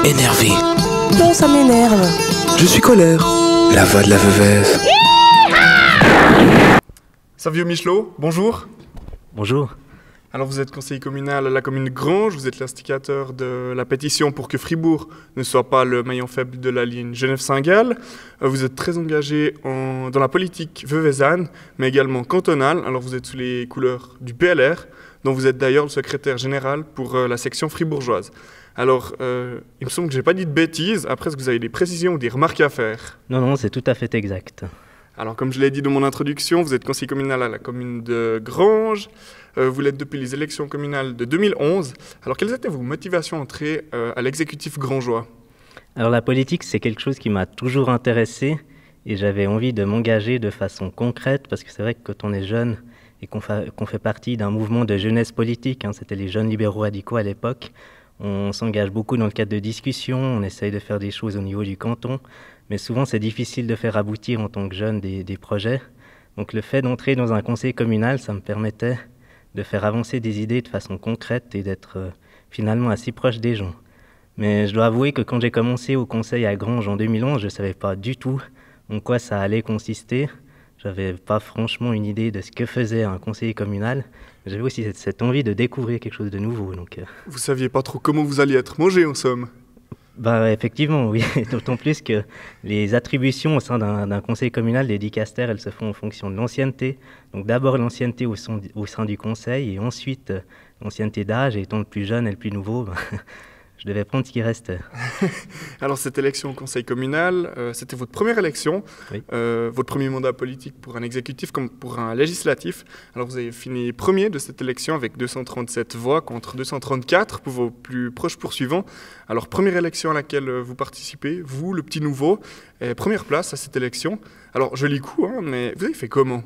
Énervé. Non, ça m'énerve. Je suis colère. La voix de la veuvez. Savio Michelot, bonjour. Bonjour. Alors vous êtes conseiller communal à la commune de Granges, vous êtes l'instigateur de la pétition pour que Fribourg ne soit pas le maillon faible de la ligne Genève-Saint-Gall. Vous êtes très engagé dans la politique veuvezane, mais également cantonale. Alors vous êtes sous les couleurs du PLR, dont vous êtes d'ailleurs le secrétaire général pour la section fribourgeoise. Alors, il me semble que je n'ai pas dit de bêtises, après est-ce que vous avez des précisions ou des remarques à faire? Non, c'est tout à fait exact. Alors, comme je l'ai dit dans mon introduction, vous êtes conseiller communal à la commune de Granges. Vous l'êtes depuis les élections communales de 2011. Alors, quelles étaient vos motivations à entrer à l'exécutif grangeois? Alors, la politique, c'est quelque chose qui m'a toujours intéressé et j'avais envie de m'engager de façon concrète parce que c'est vrai que quand on est jeune et qu'on fait partie d'un mouvement de jeunesse politique, c'était les jeunes libéraux radicaux à l'époque, on s'engage beaucoup dans le cadre de discussions, on essaye de faire des choses au niveau du canton, mais souvent c'est difficile de faire aboutir en tant que jeune des projets. Donc le fait d'entrer dans un conseil communal, ça me permettait de faire avancer des idées de façon concrète et d'être finalement assez proche des gens. Mais je dois avouer que quand j'ai commencé au conseil à Granges en 2011, je ne savais pas du tout en quoi ça allait consister. Je n'avais pas franchement une idée de ce que faisait un conseiller communal. J'avais aussi cette envie de découvrir quelque chose de nouveau. Donc, Vous ne saviez pas trop comment vous alliez être mangé, en somme? Effectivement, oui. D'autant plus que les attributions au sein d'un conseil communal, des dicastères, elles se font en fonction de l'ancienneté. Donc d'abord l'ancienneté au sein du conseil et ensuite l'ancienneté d'âge. Et étant le plus jeune et le plus nouveau, je devais prendre ce qui restait. Alors cette élection au conseil communal, c'était votre première élection, oui. Votre premier mandat politique pour un exécutif comme pour un législatif. Alors vous avez fini premier de cette élection avec 237 voix contre 234 pour vos plus proches poursuivants. Alors première élection à laquelle vous participez, vous, le petit nouveau, et première place à cette élection. Alors joli coup, mais vous avez fait comment?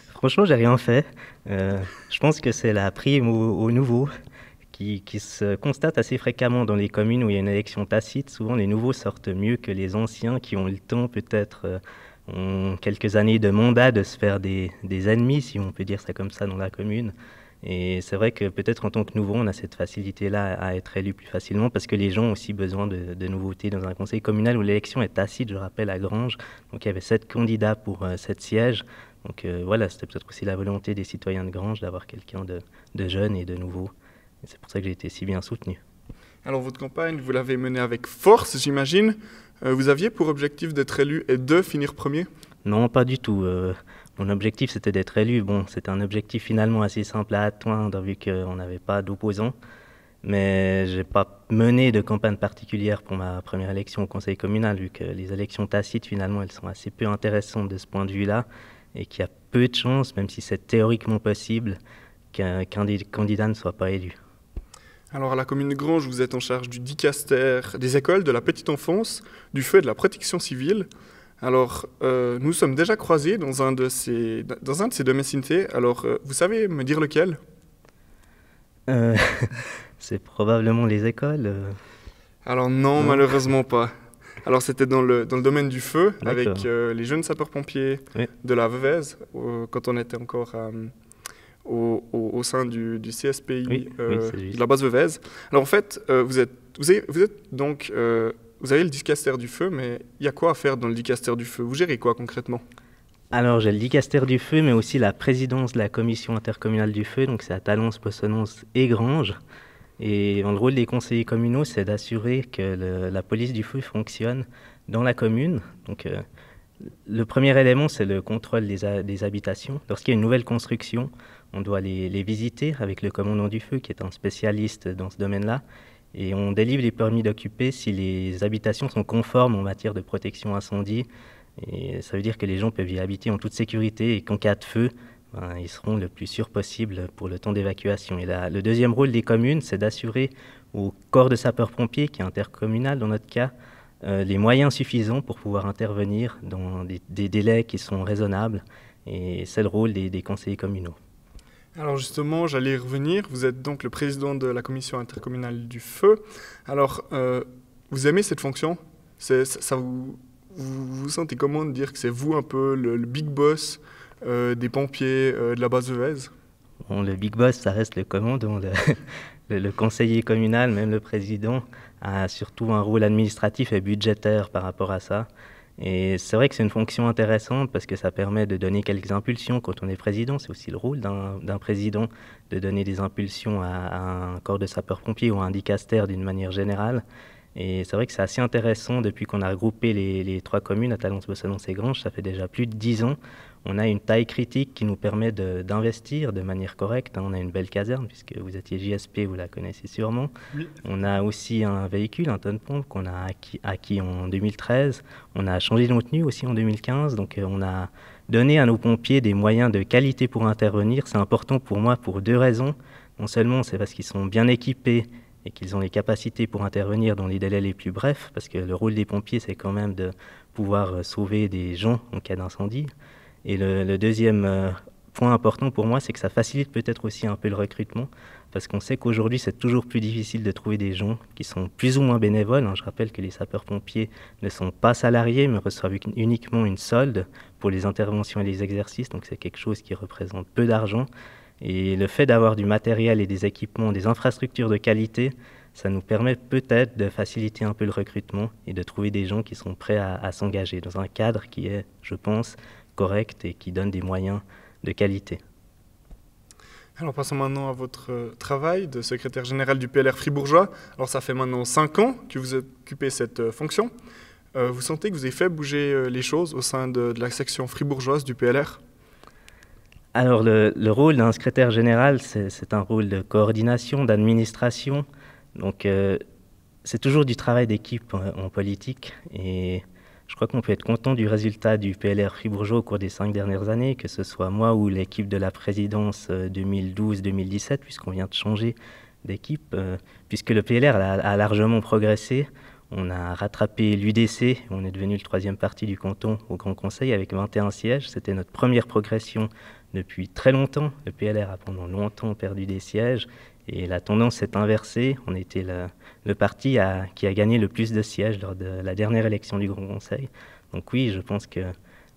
Franchement, j'ai rien fait. Je pense que c'est la prime au nouveau. Qui se constate assez fréquemment dans les communes où il y a une élection tacite. Souvent, les nouveaux sortent mieux que les anciens qui ont eu le temps, peut-être, ont quelques années de mandat, de se faire des ennemis, si on peut dire ça comme ça, dans la commune. Et c'est vrai que peut-être en tant que nouveau, on a cette facilité-là à être élu plus facilement parce que les gens ont aussi besoin de nouveautés dans un conseil communal où l'élection est tacite, je rappelle, à Granges. Donc il y avait 7 candidats pour 7 sièges. Donc voilà, c'était peut-être aussi la volonté des citoyens de Granges d'avoir quelqu'un de jeune et de nouveau. Et c'est pour ça que j'ai été si bien soutenu. Alors votre campagne, vous l'avez menée avec force, j'imagine. Vous aviez pour objectif d'être élu et de finir premier? Non, pas du tout. Mon objectif, c'était d'être élu. Bon, c'était un objectif finalement assez simple à atteindre vu qu'on n'avait pas d'opposants. Mais je n'ai pas mené de campagne particulière pour ma première élection au conseil communal, vu que les élections tacites, finalement, elles sont assez peu intéressantes de ce point de vue-là, et qu'il y a peu de chances, même si c'est théoriquement possible, qu'un candidat ne soit pas élu. Alors à la commune de Granges, vous êtes en charge du dicaster des écoles, de la petite enfance, du feu et de la protection civile. Alors nous sommes déjà croisés dans un de ces domiciles. Alors vous savez me dire lequel? C'est probablement les écoles. Alors non, malheureusement pas. Alors c'était dans le domaine du feu, avec les jeunes sapeurs-pompiers de la Veuvez, quand on était encore au sein du CSPI de la base Veuvez. Alors en fait, vous avez le dicaster du feu, mais il y a quoi à faire dans le dicaster du feu? Vous gérez quoi concrètement? Alors j'ai le dicaster du feu, mais aussi la présidence de la commission intercommunale du feu, donc c'est à Talence, Possonance et Granges. Et le rôle des conseillers communaux, c'est d'assurer que la police du feu fonctionne dans la commune. Donc le premier élément, c'est le contrôle des habitations. Lorsqu'il y a une nouvelle construction, on doit les visiter avec le commandant du feu, qui est un spécialiste dans ce domaine-là. Et on délivre les permis d'occuper si les habitations sont conformes en matière de protection incendie. Et ça veut dire que les gens peuvent y habiter en toute sécurité et qu'en cas de feu, ils seront le plus sûrs possible pour le temps d'évacuation. Et là, le deuxième rôle des communes, c'est d'assurer au corps de sapeurs-pompiers, qui est intercommunal dans notre cas, les moyens suffisants pour pouvoir intervenir dans des délais qui sont raisonnables. Et c'est le rôle des conseillers communaux. Alors justement, j'allais y revenir. Vous êtes donc le président de la commission intercommunale du feu. Alors, vous aimez cette fonction? Vous vous sentez comment de dire que c'est vous un peu le big boss des pompiers de la base Veuvez? Bon, le big boss, ça reste le commandant. le conseiller communal, même le président, a surtout un rôle administratif et budgétaire par rapport à ça. Et c'est vrai que c'est une fonction intéressante parce que ça permet de donner quelques impulsions quand on est président. C'est aussi le rôle d'un président de donner des impulsions à un corps de sapeurs-pompiers ou à un dicaster d'une manière générale. Et c'est vrai que c'est assez intéressant depuis qu'on a regroupé les 3 communes à Talence, Bossonance et Granges. Ça fait déjà plus de 10 ans. On a une taille critique qui nous permet d'investir de manière correcte. On a une belle caserne, puisque vous étiez JSP, vous la connaissez sûrement. Oui. On a aussi un véhicule, un tonne-pompe, qu'on a acquis en 2013. On a changé de tenue aussi en 2015. Donc on a donné à nos pompiers des moyens de qualité pour intervenir. C'est important pour moi pour 2 raisons. Non seulement c'est parce qu'ils sont bien équipés et qu'ils ont les capacités pour intervenir dans les délais les plus brefs, parce que le rôle des pompiers, c'est quand même de pouvoir sauver des gens en cas d'incendie. Et le deuxième point important pour moi, c'est que ça facilite peut-être aussi un peu le recrutement, parce qu'on sait qu'aujourd'hui, c'est toujours plus difficile de trouver des gens qui sont plus ou moins bénévoles. Je rappelle que les sapeurs-pompiers ne sont pas salariés, mais reçoivent uniquement une solde pour les interventions et les exercices, donc c'est quelque chose qui représente peu d'argent. Et le fait d'avoir du matériel et des équipements, des infrastructures de qualité, ça nous permet peut-être de faciliter un peu le recrutement et de trouver des gens qui sont prêts à s'engager dans un cadre qui est, je pense, correct et qui donne des moyens de qualité. Alors passons maintenant à votre travail de secrétaire général du PLR fribourgeois. Alors ça fait maintenant 5 ans que vous occupez cette fonction. Vous sentez que vous avez fait bouger les choses au sein de la section fribourgeoise du PLR? Alors le rôle d'un secrétaire général, c'est un rôle de coordination, d'administration. Donc c'est toujours du travail d'équipe en politique. Et je crois qu'on peut être content du résultat du PLR fribourgeois au cours des 5 dernières années, que ce soit moi ou l'équipe de la présidence 2012-2017, puisqu'on vient de changer d'équipe, puisque le PLR a largement progressé. On a rattrapé l'UDC, on est devenu le 3e parti du canton au Grand Conseil avec 21 sièges. C'était notre première progression depuis très longtemps. Le PLR a pendant longtemps perdu des sièges et la tendance s'est inversée. On était le parti qui a gagné le plus de sièges lors de la dernière élection du Grand Conseil. Donc oui, je pense que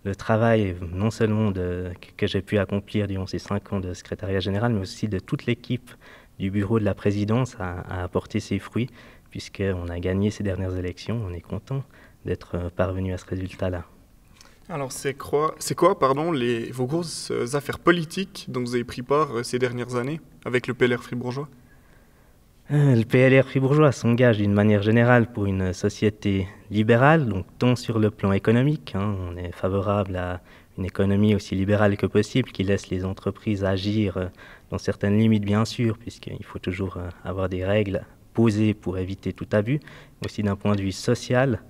le travail, non seulement que j'ai pu accomplir durant ces 5 ans de secrétariat général, mais aussi de toute l'équipe du bureau de la présidence a apporté ses fruits, puisqu'on a gagné ces dernières élections. On est content d'être parvenu à ce résultat-là. Alors c'est quoi vos grosses affaires politiques dont vous avez pris part ces dernières années avec le PLR fribourgeois? Le PLR fribourgeois s'engage d'une manière générale pour une société libérale, donc tant sur le plan économique, on est favorable à une économie aussi libérale que possible, qui laisse les entreprises agir dans certaines limites bien sûr, puisqu'il faut toujours avoir des règles posées pour éviter tout abus, aussi d'un point de vue social.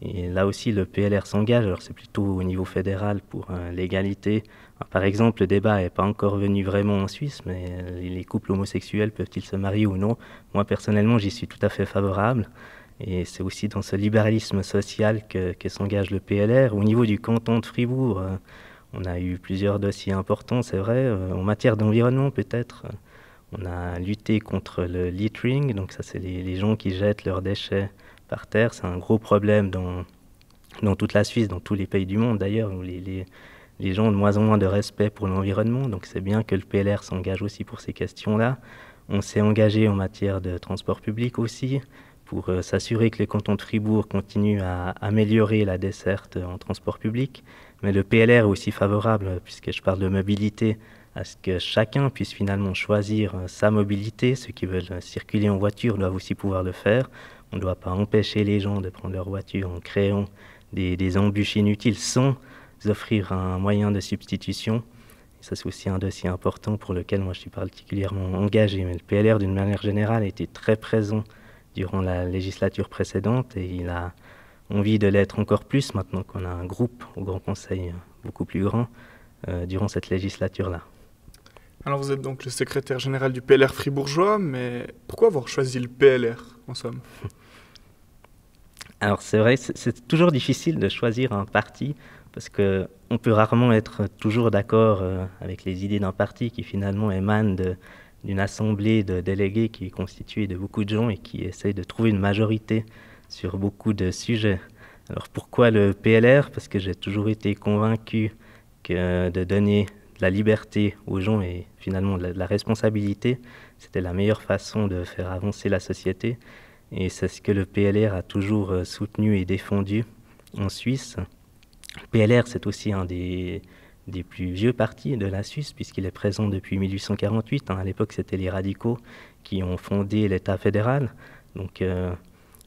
Et là aussi, le PLR s'engage, alors c'est plutôt au niveau fédéral pour l'égalité. Par exemple, le débat n'est pas encore venu vraiment en Suisse, mais les couples homosexuels peuvent-ils se marier ou non? Moi, personnellement, j'y suis tout à fait favorable. Et c'est aussi dans ce libéralisme social que s'engage le PLR. Au niveau du canton de Fribourg, on a eu plusieurs dossiers importants, c'est vrai. En matière d'environnement, peut-être, on a lutté contre le littering, donc ça, c'est les gens qui jettent leurs déchets par terre. C'est un gros problème dans toute la Suisse, dans tous les pays du monde d'ailleurs, où les gens ont de moins en moins de respect pour l'environnement. Donc c'est bien que le PLR s'engage aussi pour ces questions-là. On s'est engagé en matière de transport public aussi, pour s'assurer que les cantons de Fribourg continuent à améliorer la desserte en transport public. Mais le PLR est aussi favorable, puisque je parle de mobilité, à ce que chacun puisse finalement choisir sa mobilité. Ceux qui veulent circuler en voiture doivent aussi pouvoir le faire. On ne doit pas empêcher les gens de prendre leur voiture en créant des embûches inutiles sans offrir un moyen de substitution. Et ça, c'est aussi un dossier important pour lequel moi je suis particulièrement engagé. Mais le PLR, d'une manière générale, a été très présent durant la législature précédente et il a envie de l'être encore plus maintenant qu'on a un groupe au Grand Conseil beaucoup plus grand durant cette législature-là. Alors vous êtes donc le secrétaire général du PLR fribourgeois, mais pourquoi avoir choisi le PLR en somme? Alors c'est vrai, c'est toujours difficile de choisir un parti parce qu'on peut rarement être toujours d'accord avec les idées d'un parti qui finalement émanent d'une assemblée de délégués qui est constituée de beaucoup de gens et qui essaye de trouver une majorité sur beaucoup de sujets. Alors pourquoi le PLR? Parce que j'ai toujours été convaincu que de donner de la liberté aux gens et finalement de la responsabilité, c'était la meilleure façon de faire avancer la société. Et c'est ce que le PLR a toujours soutenu et défendu en Suisse. Le PLR, c'est aussi un des plus vieux partis de la Suisse, puisqu'il est présent depuis 1848. À l'époque, c'était les radicaux qui ont fondé l'État fédéral. Donc,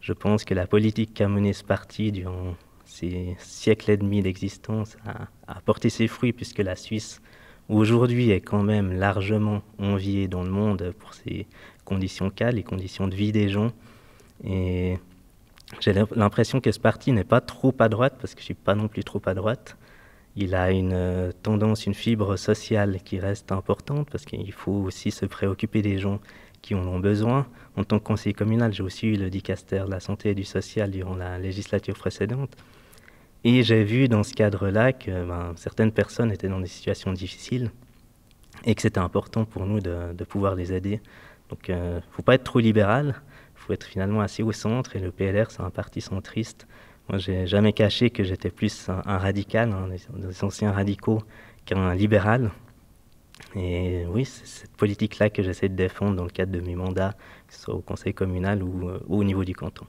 je pense que la politique qu'a menée ce parti durant ces siècles et demi d'existence a porté ses fruits, puisque la Suisse, aujourd'hui, est quand même largement enviée dans le monde pour ses conditions cadres, les conditions de vie des gens. Et j'ai l'impression que ce parti n'est pas trop à droite, parce que je ne suis pas non plus trop à droite. Il a une tendance, une fibre sociale qui reste importante, parce qu'il faut aussi se préoccuper des gens qui en ont besoin. En tant que conseiller communal, j'ai aussi eu le dicaster de la santé et du social durant la législature précédente. Et j'ai vu dans ce cadre-là que certaines personnes étaient dans des situations difficiles et que c'était important pour nous de pouvoir les aider. Donc il ne faut pas être trop libéral, il faut être finalement assez au centre, et le PLR, c'est un parti centriste. Moi, j'ai jamais caché que j'étais plus un radical, des anciens radicaux, qu'un libéral. Et oui, c'est cette politique-là que j'essaie de défendre dans le cadre de mes mandats, que ce soit au conseil communal ou au niveau du canton.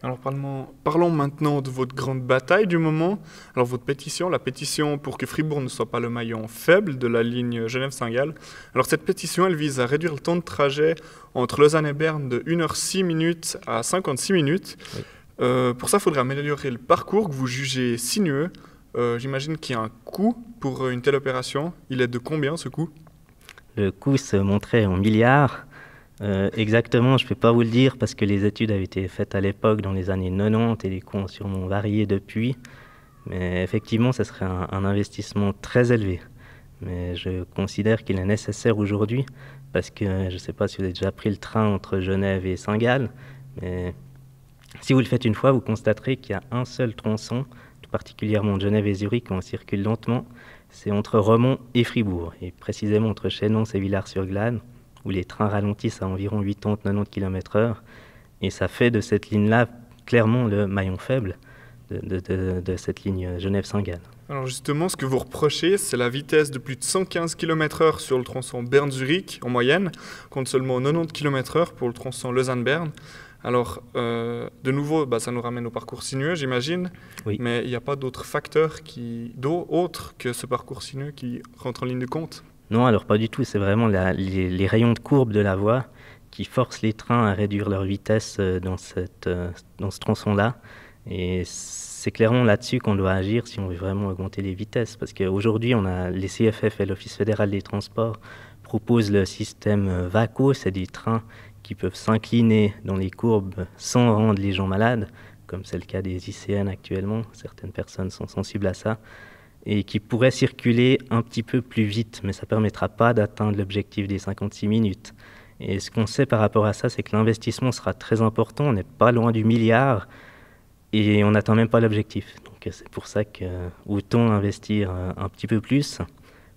Alors parlons maintenant de votre grande bataille du moment. Alors votre pétition, la pétition pour que Fribourg ne soit pas le maillon faible de la ligne Genève-Saint-Gall. Alors cette pétition, elle vise à réduire le temps de trajet entre Lausanne et Berne de 1h06 minutes à 56 minutes. Oui. Pour ça, il faudrait améliorer le parcours que vous jugez sinueux. J'imagine qu'il y a un coût pour une telle opération. Il est de combien ce coût? Le coût se montrait en milliards. Exactement, je ne peux pas vous le dire parce que les études avaient été faites à l'époque dans les années 90 et les coûts ont sûrement varié depuis. Mais effectivement, ce serait un investissement très élevé. Mais je considère qu'il est nécessaire aujourd'hui parce que je ne sais pas si vous avez déjà pris le train entre Genève et Saint-Gall, mais si vous le faites une fois, vous constaterez qu'il y a un seul tronçon, tout particulièrement de Genève et Zurich, quand on circule lentement, c'est entre Romont et Fribourg, et précisément entre Chénons et Villars-sur-Glâne, où les trains ralentissent à environ 80-90 km/h, et ça fait de cette ligne-là clairement le maillon faible de cette ligne Genève-Saint-Gall. Alors justement, ce que vous reprochez, c'est la vitesse de plus de 115 km/h sur le tronçon Berne-Zurich en moyenne, contre seulement 90 km/h pour le tronçon Lausanne-Berne. Alors, de nouveau, ça nous ramène au parcours sinueux, j'imagine, oui. Mais il n'y a pas d'autres facteurs autres que ce parcours sinueux qui rentrent en ligne de compte? Non, alors pas du tout, c'est vraiment les rayons de courbe de la voie qui forcent les trains à réduire leur vitesse dans ce tronçon-là. Et c'est clairement là-dessus qu'on doit agir si on veut vraiment augmenter les vitesses. Parce qu'aujourd'hui, les CFF et l'Office fédéral des transports proposent le système VACO, c'est des trains qui peuvent s'incliner dans les courbes sans rendre les gens malades, comme c'est le cas des ICN actuellement. Certaines personnes sont sensibles à ça, et qui pourraient circuler un petit peu plus vite, mais ça ne permettra pas d'atteindre l'objectif des 56 minutes. Et ce qu'on sait par rapport à ça, c'est que l'investissement sera très important, on n'est pas loin du milliard, et on n'atteint même pas l'objectif. Donc c'est pour ça qu'autant investir un petit peu plus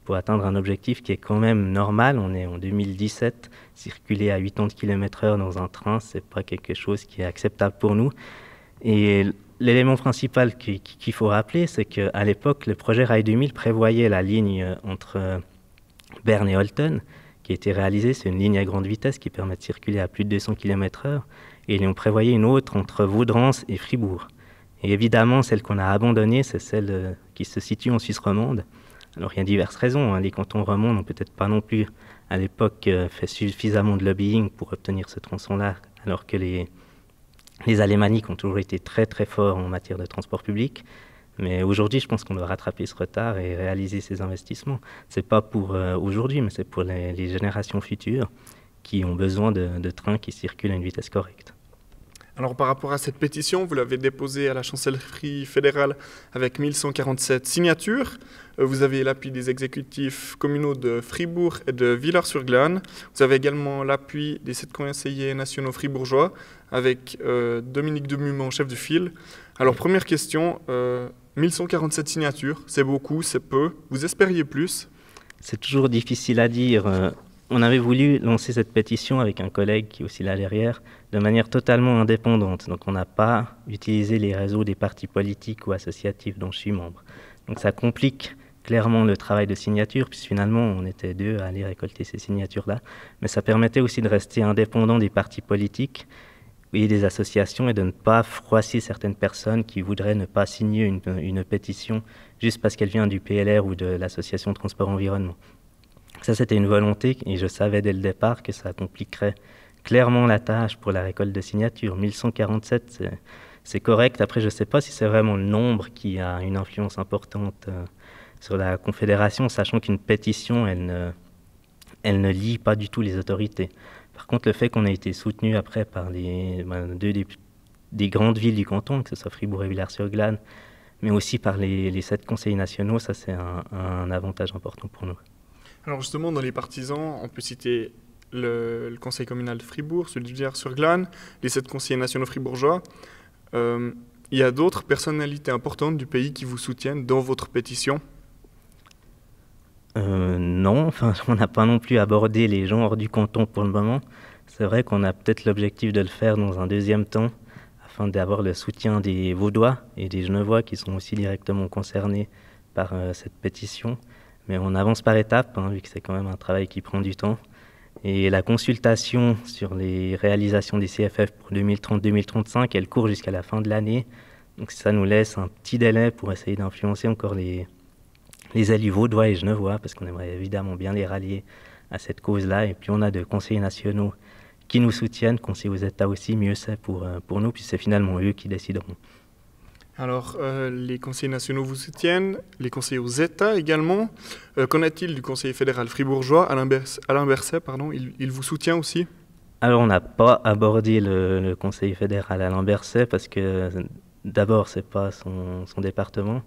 pour atteindre un objectif qui est quand même normal. On est en 2017, circuler à 80 km/h dans un train, ce n'est pas quelque chose qui est acceptable pour nous. Et l'élément principal qu'il faut rappeler, c'est qu'à l'époque, le projet Rail 2000 prévoyait la ligne entre Berne et Olten, qui a été réalisée. C'est une ligne à grande vitesse qui permet de circuler à plus de 200 km/h. Et on prévoyait une autre entre Vaudrance et Fribourg. Et évidemment, celle qu'on a abandonnée, c'est celle qui se situe en Suisse romande. Alors il y a diverses raisons. Les cantons romands n'ont peut-être pas non plus, à l'époque, fait suffisamment de lobbying pour obtenir ce tronçon-là, alors que les alémaniques ont toujours été très très forts en matière de transport public. Mais aujourd'hui, je pense qu'on doit rattraper ce retard et réaliser ces investissements. Ce n'est pas pour aujourd'hui, mais c'est pour les générations futures qui ont besoin de trains qui circulent à une vitesse correcte. Alors par rapport à cette pétition, vous l'avez déposée à la chancellerie fédérale avec 1147 signatures. Vous avez l'appui des exécutifs communaux de Fribourg et de Villars-sur-Glâne. Vous avez également l'appui des 7 conseillers nationaux fribourgeois avec Dominique Demumont, chef de file. Alors première question, 1147 signatures, c'est beaucoup, c'est peu. Vous espériez plus? C'est toujours difficile à dire. On avait voulu lancer cette pétition avec un collègue qui est aussi là derrière, de manière totalement indépendante. Donc on n'a pas utilisé les réseaux des partis politiques ou associatifs dont je suis membre. Donc ça complique clairement le travail de signature, puisque finalement on était deux à aller récolter ces signatures-là, mais ça permettait aussi de rester indépendant des partis politiques et des associations et de ne pas froisser certaines personnes qui voudraient ne pas signer une pétition juste parce qu'elle vient du PLR ou de l'association Transport Environnement. Ça, c'était une volonté et je savais dès le départ que ça compliquerait clairement la tâche pour la récolte de signatures. 1147, c'est correct. Après, je ne sais pas si c'est vraiment le nombre qui a une influence importante sur la Confédération, sachant qu'une pétition, elle ne lie pas du tout les autorités. Par contre, le fait qu'on ait été soutenu après par deux des grandes villes du canton, que ce soit Fribourg et Villars-sur-Glâne, mais aussi par les 7 conseillers nationaux, ça c'est un avantage important pour nous. Alors justement, dans les partisans, on peut citer le conseil communal de Fribourg, celui de Villars-sur-Glâne, les 7 conseillers nationaux fribourgeois. Il y a d'autres personnalités importantes du pays qui vous soutiennent dans votre pétition? Non, enfin, on n'a pas non plus abordé les gens hors du canton pour le moment. C'est vrai qu'on a peut-être l'objectif de le faire dans un deuxième temps, afin d'avoir le soutien des Vaudois et des Genevois qui sont aussi directement concernés par cette pétition. Mais on avance par étapes, vu que c'est quand même un travail qui prend du temps. Et la consultation sur les réalisations des CFF pour 2030-2035, elle court jusqu'à la fin de l'année. Donc ça nous laisse un petit délai pour essayer d'influencer encore les élus vaudois et genevois, parce qu'on aimerait évidemment bien les rallier à cette cause-là. Et puis on a de conseillers nationaux qui nous soutiennent, conseillers aux États aussi, mieux c'est pour nous, puis c'est finalement eux qui décideront. Alors, les conseillers nationaux vous soutiennent, les conseillers aux États également. Qu'en est-il du conseiller fédéral fribourgeois, Alain Berset, il vous soutient aussi? Alors, on n'a pas abordé le conseiller fédéral Alain Berset parce que, d'abord, ce n'est pas son département.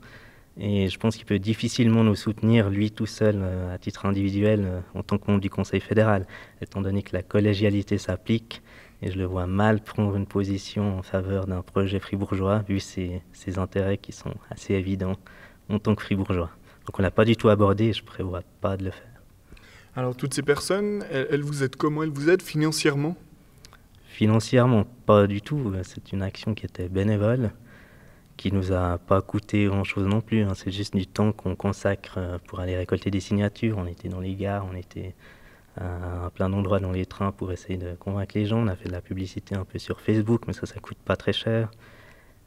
Et je pense qu'il peut difficilement nous soutenir, lui tout seul, à titre individuel, en tant que membre du conseil fédéral, étant donné que la collégialité s'applique. Et je le vois mal prendre une position en faveur d'un projet fribourgeois, vu ses intérêts qui sont assez évidents en tant que fribourgeois. Donc on l'a pas du tout abordé et je ne prévois pas de le faire. Alors toutes ces personnes, elles vous aident comment? Elles vous aident financièrement? Financièrement, pas du tout. C'est une action qui était bénévole, qui nous a pas coûté grand-chose non plus. C'est juste du temps qu'on consacre pour aller récolter des signatures. On était dans les gares, on était à plein d'endroits dans les trains pour essayer de convaincre les gens. On a fait de la publicité un peu sur Facebook, mais ça coûte pas très cher.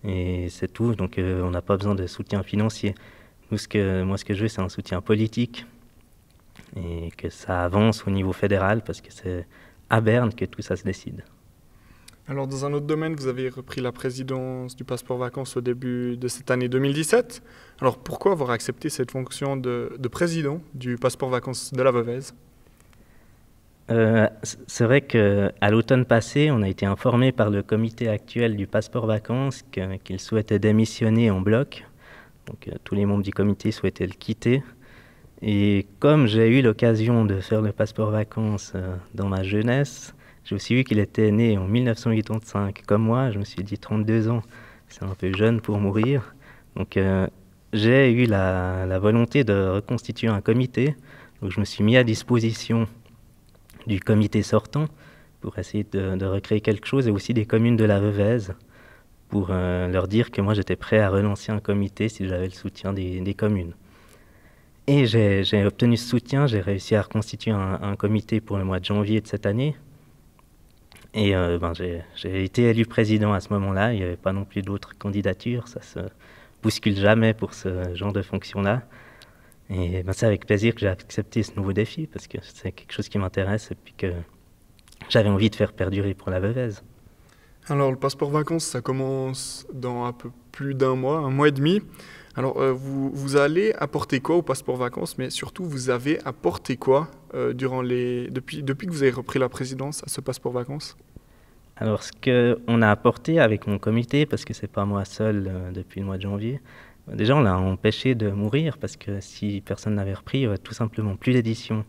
Et c'est tout, donc on n'a pas besoin de soutien financier. Moi, ce que je veux, c'est un soutien politique et que ça avance au niveau fédéral, parce que c'est à Berne que tout ça se décide. Alors, dans un autre domaine, vous avez repris la présidence du passeport vacances au début de cette année 2017. Alors, pourquoi avoir accepté cette fonction de président du passeport vacances de la Veuvez? C'est vrai qu'à l'automne passé, on a été informé par le comité actuel du passeport vacances qu'il souhaitait démissionner en bloc. Donc tous les membres du comité souhaitaient le quitter. Et comme j'ai eu l'occasion de faire le passeport vacances dans ma jeunesse, j'ai aussi vu qu'il était né en 1985. Comme moi, je me suis dit 32 ans, c'est un peu jeune pour mourir. Donc j'ai eu la volonté de reconstituer un comité. Donc je me suis mis à disposition du comité sortant pour essayer de recréer quelque chose, et aussi des communes de la Veuvez pour leur dire que moi j'étais prêt à relancer un comité si j'avais le soutien des communes. Et j'ai obtenu ce soutien, j'ai réussi à reconstituer un comité pour le mois de janvier de cette année. Et j'ai été élu président à ce moment-là, il n'y avait pas non plus d'autres candidatures, ça se bouscule jamais pour ce genre de fonction-là. Et c'est avec plaisir que j'ai accepté ce nouveau défi, parce que c'est quelque chose qui m'intéresse et puis que j'avais envie de faire perdurer pour la Veuvez. Alors, le passeport vacances, ça commence dans un peu plus d'un mois, un mois et demi. Alors, vous allez apporter quoi au passeport vacances, mais surtout, vous avez apporté quoi depuis que vous avez repris la présidence à ce passeport vacances? Alors, ce qu'on a apporté avec mon comité, parce que c'est pas moi seul depuis le mois de janvier, déjà, on l'a empêché de mourir, parce que si personne n'avait repris, il n'y aurait tout simplement plus d'édition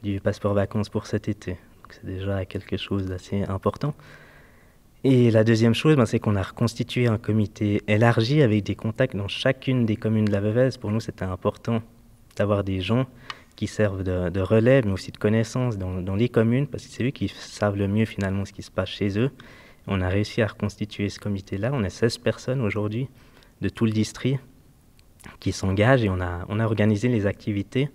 du passeport vacances pour cet été. Donc, c'est déjà quelque chose d'assez important. Et la deuxième chose, c'est qu'on a reconstitué un comité élargi avec des contacts dans chacune des communes de la Veuvez. Pour nous, c'était important d'avoir des gens qui servent de relais, mais aussi de connaissances dans les communes, parce que c'est eux qui savent le mieux finalement ce qui se passe chez eux. On a réussi à reconstituer ce comité-là. On est 16 personnes aujourd'hui de tout le district. qui s'engagent et on a organisé les activités.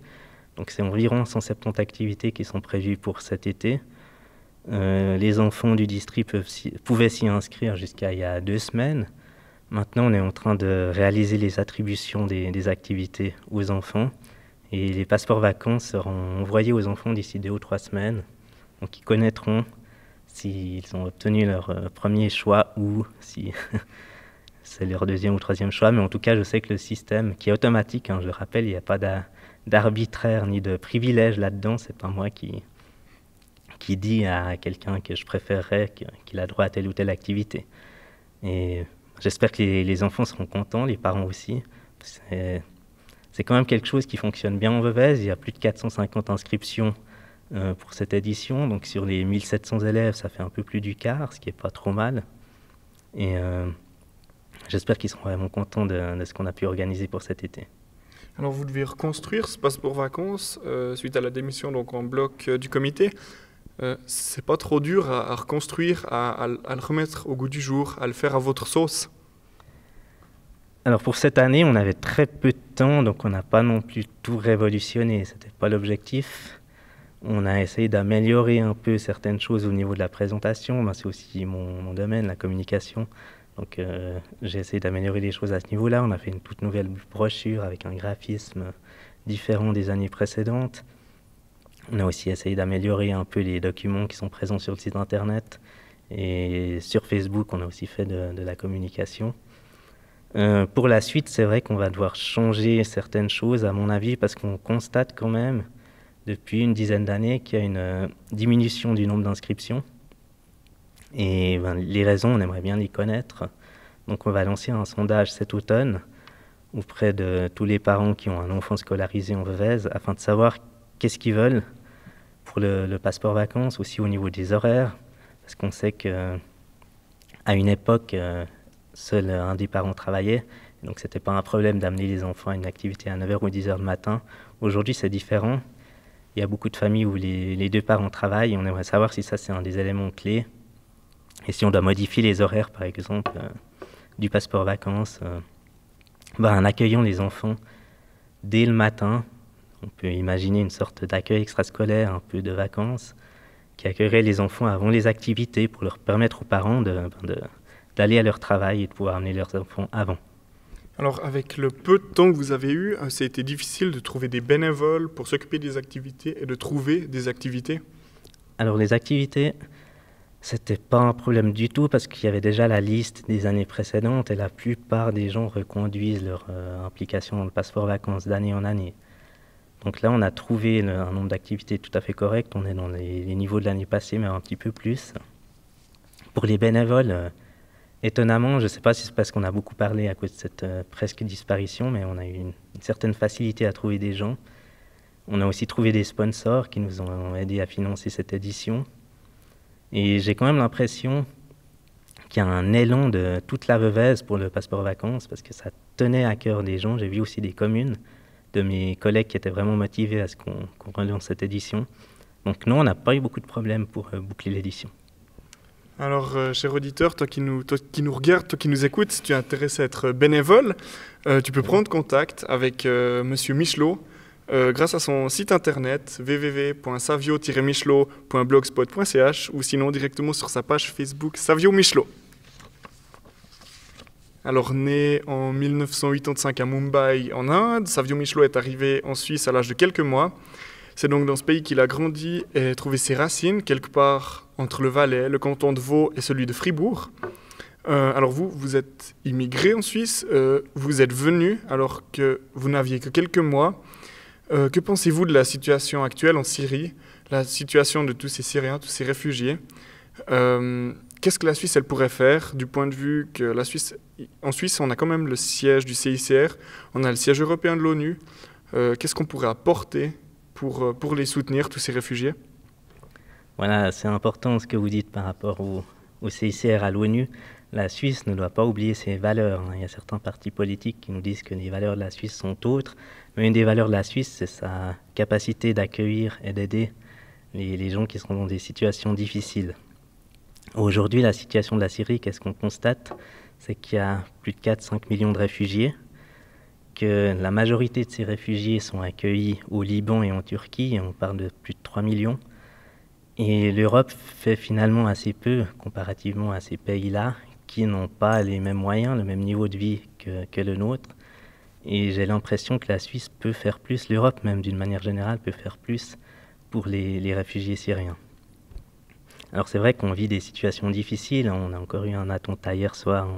Donc c'est environ 170 activités qui sont prévues pour cet été. Les enfants du district pouvaient s'y inscrire jusqu'à il y a 2 semaines. Maintenant, on est en train de réaliser les attributions des activités aux enfants. Et les passeports vacances seront envoyés aux enfants d'ici 2 ou 3 semaines. Donc ils connaîtront s'ils ont obtenu leur premier choix ou si c'est leur 2e ou 3e choix. Mais en tout cas, je sais que le système, qui est automatique, je le rappelle, il n'y a pas d'arbitraire ni de privilège là-dedans. C'est pas moi qui dit à quelqu'un que je préférerais qu'il a droit à telle ou telle activité. Et j'espère que les enfants seront contents, les parents aussi. C'est quand même quelque chose qui fonctionne bien en Veuvez. Il y a plus de 450 inscriptions pour cette édition. Donc sur les 1700 élèves, ça fait un peu plus du quart, ce qui n'est pas trop mal. Et j'espère qu'ils seront vraiment contents de ce qu'on a pu organiser pour cet été. Alors vous devez reconstruire ce passeport vacances suite à la démission donc en bloc du comité. C'est pas trop dur à reconstruire, à le remettre au goût du jour, à le faire à votre sauce? Alors pour cette année, on avait très peu de temps, donc on n'a pas non plus tout révolutionné. C'était pas l'objectif. On a essayé d'améliorer un peu certaines choses au niveau de la présentation. C'est aussi mon domaine, la communication. Donc j'ai essayé d'améliorer les choses à ce niveau-là. On a fait une toute nouvelle brochure avec un graphisme différent des années précédentes. On a aussi essayé d'améliorer un peu les documents qui sont présents sur le site internet. Et sur Facebook, on a aussi fait de la communication. Pour la suite, c'est vrai qu'on va devoir changer certaines choses, à mon avis, parce qu'on constate quand même, depuis une dizaine d'années, qu'il y a une diminution du nombre d'inscriptions. Et les raisons, on aimerait bien les connaître. Donc on va lancer un sondage cet automne auprès de tous les parents qui ont un enfant scolarisé en Veuvez, afin de savoir qu'est-ce qu'ils veulent pour le passeport vacances, aussi au niveau des horaires, parce qu'on sait qu'à une époque, seul un des parents travaillait, donc c'était pas un problème d'amener les enfants à une activité à 9h ou 10h le matin. Aujourd'hui, c'est différent. Il y a beaucoup de familles où les 2 parents travaillent, et on aimerait savoir si ça, c'est un des éléments clés. Et si on doit modifier les horaires, par exemple, du passeport vacances, en accueillant les enfants dès le matin. On peut imaginer une sorte d'accueil extrascolaire, un peu de vacances, qui accueillerait les enfants avant les activités pour leur permettre aux parents d'aller à leur travail et de pouvoir amener leurs enfants avant. Alors avec le peu de temps que vous avez eu, ça a été difficile de trouver des bénévoles pour s'occuper des activités et de trouver des activités? Alors les activités, c'était pas un problème du tout parce qu'il y avait déjà la liste des années précédentes et la plupart des gens reconduisent leur implication dans le passeport vacances d'année en année. Donc là, on a trouvé un nombre d'activités tout à fait correct. On est dans les niveaux de l'année passée, mais un petit peu plus. Pour les bénévoles, étonnamment, je ne sais pas si c'est parce qu'on a beaucoup parlé à cause de cette presque disparition, mais on a eu une certaine facilité à trouver des gens. On a aussi trouvé des sponsors qui nous ont aidés à financer cette édition. Et j'ai quand même l'impression qu'il y a un élan de toute la Veuvez pour le passeport vacances, parce que ça tenait à cœur des gens. J'ai vu aussi des communes de mes collègues qui étaient vraiment motivés à ce qu'on relance cette édition. Donc non, on n'a pas eu beaucoup de problèmes pour boucler l'édition. Alors, cher auditeur, toi qui nous regarde, toi qui nous écoute, si tu es intéressé à être bénévole, tu peux prendre contact avec Monsieur Michelot grâce à son site internet www.savio-michelot.blogspot.ch ou sinon directement sur sa page Facebook Savio Michelot. Alors, né en 1985 à Mumbai, en Inde, Savio Michelot est arrivé en Suisse à l'âge de quelques mois. C'est donc dans ce pays qu'il a grandi et trouvé ses racines, quelque part entre le Valais, le canton de Vaud et celui de Fribourg. Alors vous êtes immigré en Suisse, vous êtes venu alors que vous n'aviez que quelques mois. Que pensez-vous de la situation actuelle en Syrie, la situation de tous ces Syriens, tous ces réfugiés? Qu'est-ce que la Suisse elle pourrait faire du point de vue que en Suisse, on a quand même le siège du CICR, on a le siège européen de l'ONU. Qu'est-ce qu'on pourrait apporter pour les soutenir, tous ces réfugiés? Voilà, c'est important ce que vous dites par rapport au CICR, à l'ONU. La Suisse ne doit pas oublier ses valeurs. Il y a certains partis politiques qui nous disent que les valeurs de la Suisse sont autres, mais une des valeurs de la Suisse, c'est sa capacité d'accueillir et d'aider les gens qui sont dans des situations difficiles. Aujourd'hui, la situation de la Syrie, qu'est-ce qu'on constate? C'est qu'il y a plus de 4-5 millions de réfugiés puisque la majorité de ces réfugiés sont accueillis au Liban et en Turquie, on parle de plus de 3 millions. Et l'Europe fait finalement assez peu comparativement à ces pays-là, qui n'ont pas les mêmes moyens, le même niveau de vie que le nôtre. Et j'ai l'impression que la Suisse peut faire plus, l'Europe même d'une manière générale peut faire plus pour les réfugiés syriens. Alors c'est vrai qu'on vit des situations difficiles, on a encore eu un attentat hier soir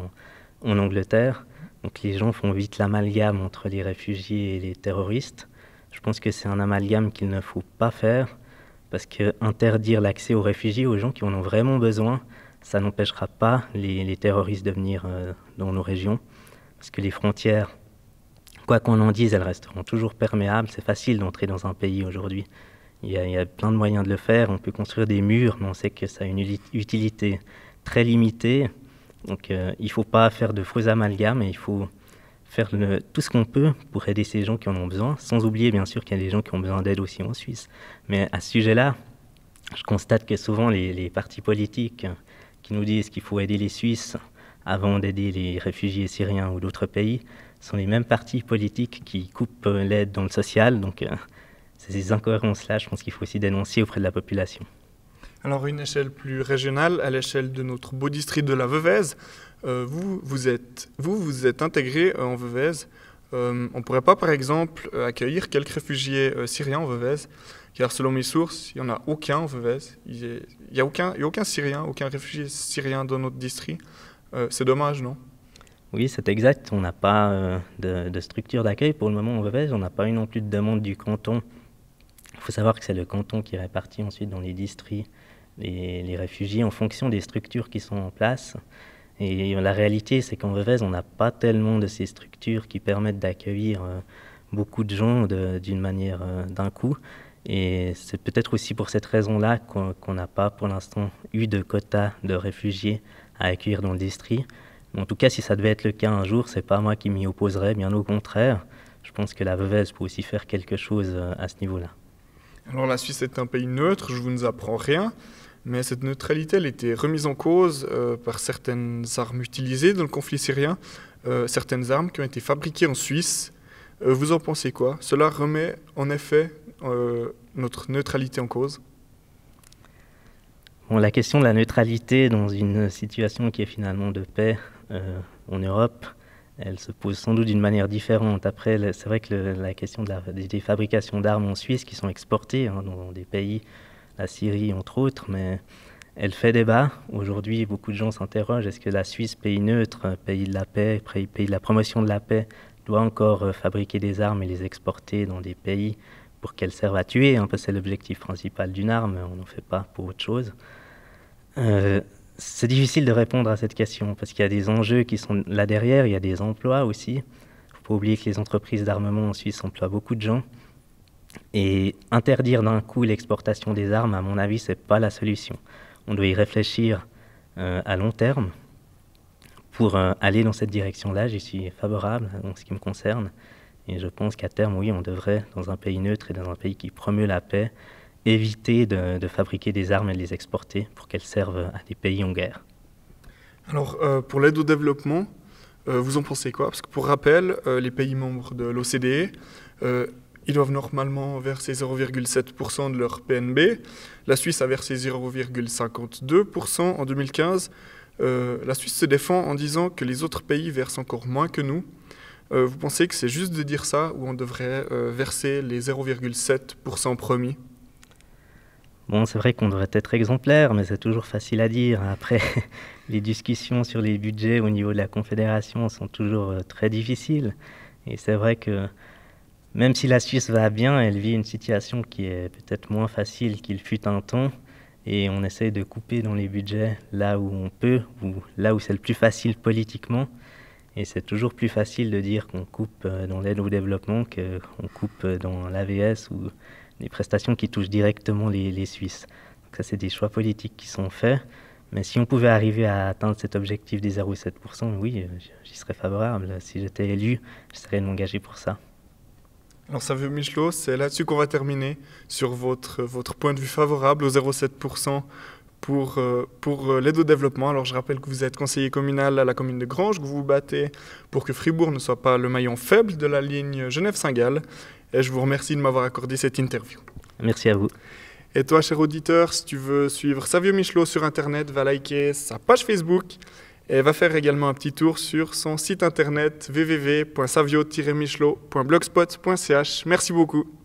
en Angleterre, donc les gens font vite l'amalgame entre les réfugiés et les terroristes. Je pense que c'est un amalgame qu'il ne faut pas faire, parce que interdire l'accès aux réfugiés, aux gens qui en ont vraiment besoin, ça n'empêchera pas les terroristes de venir dans nos régions, parce que les frontières, quoi qu'on en dise, elles resteront toujours perméables. C'est facile d'entrer dans un pays aujourd'hui. Il y a plein de moyens de le faire. On peut construire des murs, mais on sait que ça a une utilité très limitée. Donc il ne faut pas faire de faux amalgames et il faut faire tout ce qu'on peut pour aider ces gens qui en ont besoin, sans oublier bien sûr qu'il y a des gens qui ont besoin d'aide aussi en Suisse. Mais à ce sujet-là, je constate que souvent les partis politiques qui nous disent qu'il faut aider les Suisses avant d'aider les réfugiés syriens ou d'autres pays sont les mêmes partis politiques qui coupent l'aide dans le social. Donc ces incohérences-là, je pense qu'il faut aussi dénoncer auprès de la population. Alors, à une échelle plus régionale, à l'échelle de notre beau district de la Veuvez, vous êtes intégré en Veuvez. On ne pourrait pas, par exemple, accueillir quelques réfugiés syriens en Veuvez, car selon mes sources, il n'y en a aucun en Veuvez. Il n'y a aucun Syrien, aucun réfugié syrien dans notre district. C'est dommage, non? Oui, c'est exact. On n'a pas de structure d'accueil pour le moment en Veuvez. On n'a pas eu non plus de demande du canton. Il faut savoir que c'est le canton qui répartit ensuite dans les districts les réfugiés en fonction des structures qui sont en place. Et la réalité, c'est qu'en Veuvez, on n'a pas tellement de ces structures qui permettent d'accueillir beaucoup de gens d'une manière d'un coup. Et c'est peut-être aussi pour cette raison-là qu'on n'a pas pour l'instant eu de quota de réfugiés à accueillir dans le district. Mais en tout cas, si ça devait être le cas un jour, c'est pas moi qui m'y opposerais, bien au contraire. Je pense que la Veuvez peut aussi faire quelque chose à ce niveau-là. Alors la Suisse est un pays neutre, je vous ne apprends rien, mais cette neutralité elle était remise en cause par certaines armes utilisées dans le conflit syrien, certaines armes qui ont été fabriquées en Suisse. Vous en pensez quoi? Cela remet en effet notre neutralité en cause? Bon, la question de la neutralité dans une situation qui est finalement de paix en Europe, elle se pose sans doute d'une manière différente. Après, c'est vrai que la question des fabrications d'armes en Suisse qui sont exportées dans des pays, la Syrie entre autres, mais elle fait débat. Aujourd'hui, beaucoup de gens s'interrogent, est-ce que la Suisse, pays neutre, pays de la paix, pays de la promotion de la paix, doit encore fabriquer des armes et les exporter dans des pays pour qu'elles servent à tuer? Un peu, c'est l'objectif principal d'une arme, on n'en fait pas pour autre chose. C'est difficile de répondre à cette question parce qu'il y a des enjeux qui sont là derrière, il y a des emplois aussi. Il ne faut pas oublier que les entreprises d'armement en Suisse emploient beaucoup de gens. Et interdire d'un coup l'exportation des armes, à mon avis, ce n'est pas la solution. On doit y réfléchir à long terme pour aller dans cette direction-là. J'y suis favorable en ce qui me concerne. Et je pense qu'à terme, oui, on devrait, dans un pays neutre et dans un pays qui promeut la paix, éviter de fabriquer des armes et de les exporter pour qu'elles servent à des pays en guerre. Alors, pour l'aide au développement, vous en pensez quoi? Parce que pour rappel, les pays membres de l'OCDE, ils doivent normalement verser 0,7% de leur PNB. La Suisse a versé 0,52% en 2015. La Suisse se défend en disant que les autres pays versent encore moins que nous. Vous pensez que c'est juste de dire ça ou on devrait verser les 0,7% promis? Bon, c'est vrai qu'on devrait être exemplaire, mais c'est toujours facile à dire. Après, les discussions sur les budgets au niveau de la Confédération sont toujours très difficiles. Et c'est vrai que même si la Suisse va bien, elle vit une situation qui est peut-être moins facile qu'il fut un temps. Et on essaie de couper dans les budgets là où on peut, ou là où c'est le plus facile politiquement. Et c'est toujours plus facile de dire qu'on coupe dans l'aide au développement qu'on coupe dans l'AVS ou les prestations qui touchent directement les Suisses. Donc ça, c'est des choix politiques qui sont faits. Mais si on pouvait arriver à atteindre cet objectif des 0,7%, oui, j'y serais favorable. Si j'étais élu, j'essaierais de m'engager pour ça. Alors, Savio Michelot, c'est là-dessus qu'on va terminer, sur votre point de vue favorable au 0,7% pour l'aide au développement. Alors je rappelle que vous êtes conseiller communal à la commune de Granges, que vous vous battez pour que Fribourg ne soit pas le maillon faible de la ligne Genève-Saint-Gall. Et je vous remercie de m'avoir accordé cette interview. Merci à vous. Et toi, cher auditeur, si tu veux suivre Savio Michelot sur Internet, va liker sa page Facebook et va faire également un petit tour sur son site internet www.savio-michelot.blogspot.ch. Merci beaucoup.